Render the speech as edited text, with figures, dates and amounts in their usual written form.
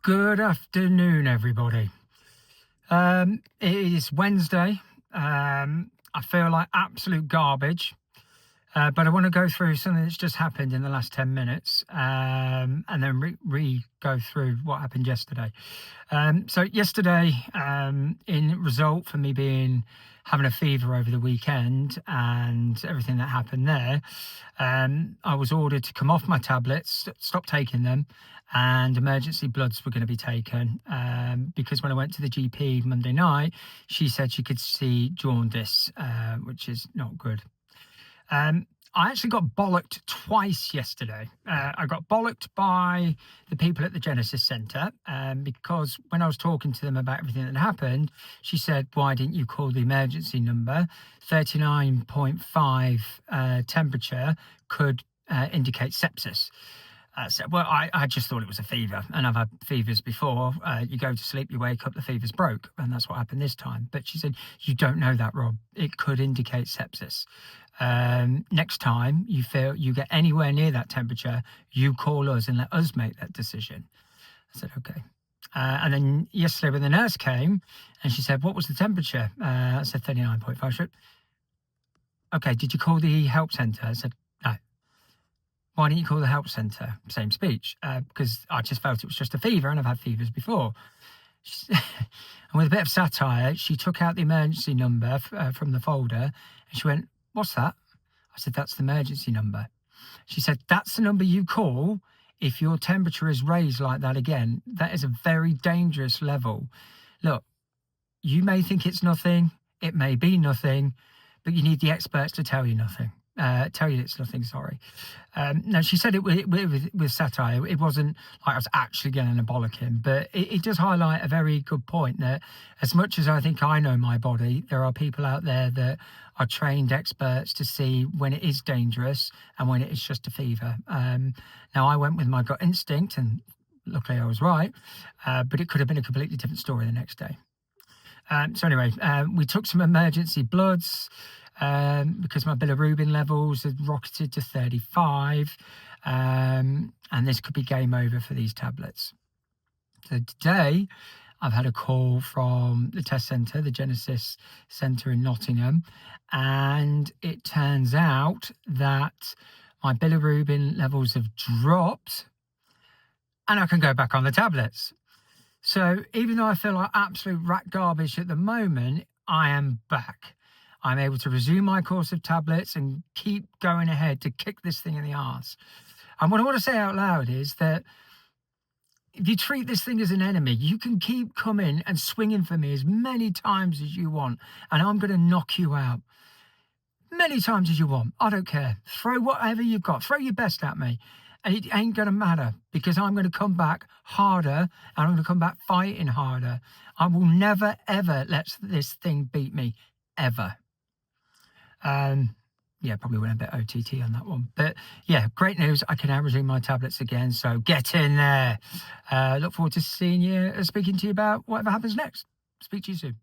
Good afternoon, everybody. It is Wednesday. I feel like absolute garbage, but I want to go through something that's just happened in the last 10 minutes and then go through what happened yesterday. So yesterday, in result for me having a fever over the weekend and everything that happened there, I was ordered to come off my tablets, stop taking them, and emergency bloods were going to be taken because when I went to the GP Monday night, she said she could see jaundice, which is not good. I actually got bollocked twice yesterday. I got bollocked by the people at the Genesis Centre because when I was talking to them about everything that happened, she said, why didn't you call the emergency number? 39.5 temperature could indicate sepsis. So, well, I just thought it was a fever, and I've had fevers before. You go to sleep, you wake up, the fever's broke, and that's what happened this time. But she said, you don't know that, Rob. It could indicate sepsis. Next time you feel you get anywhere near that temperature, you call us and let us make that decision. I said, okay. And then yesterday when the nurse came and she said, what was the temperature? I said 39.5. She said, okay, did you call the help centre? I said, no. Why didn't you call the help centre? Same speech. Because I just felt it was just a fever and I've had fevers before. And with a bit of satire, she took out the emergency number from the folder and she went, what's that? I said, that's the emergency number. She said, that's the number you call if your temperature is raised like that again. That is a very dangerous level. Look, you may think it's nothing. It may be nothing, but you need the experts to tell you nothing. Tell you it's nothing, sorry. No, she said it with satire. It wasn't like I was actually going to bollock him, but it does highlight a very good point that as much as I think I know my body, there are people out there that are trained experts to see when it is dangerous and when it is just a fever. Now, I went with my gut instinct and luckily I was right, but it could have been a completely different story the next day. So anyway, we took some emergency bloods because my bilirubin levels had rocketed to 35, and this could be game over for these tablets. So today, I've had a call from the test centre, the Genesis Centre in Nottingham, and it turns out that my bilirubin levels have dropped and I can go back on the tablets. So even though I feel like absolute rat garbage at the moment, I am back. I'm able to resume my course of tablets and keep going ahead to kick this thing in the arse. And what I want to say out loud is that if you treat this thing as an enemy, you can keep coming and swinging for me as many times as you want, and I'm going to knock you out. Many times as you want. I don't care. Throw whatever you've got. Throw your best at me. And it ain't going to matter because I'm going to come back harder and I'm going to come back fighting harder. I will never, ever let this thing beat me, ever. Yeah, probably went a bit OTT on that one. But yeah, great news. I can now resume my tablets again. So get in there. Look forward to seeing you, speaking to you about whatever happens next. Speak to you soon.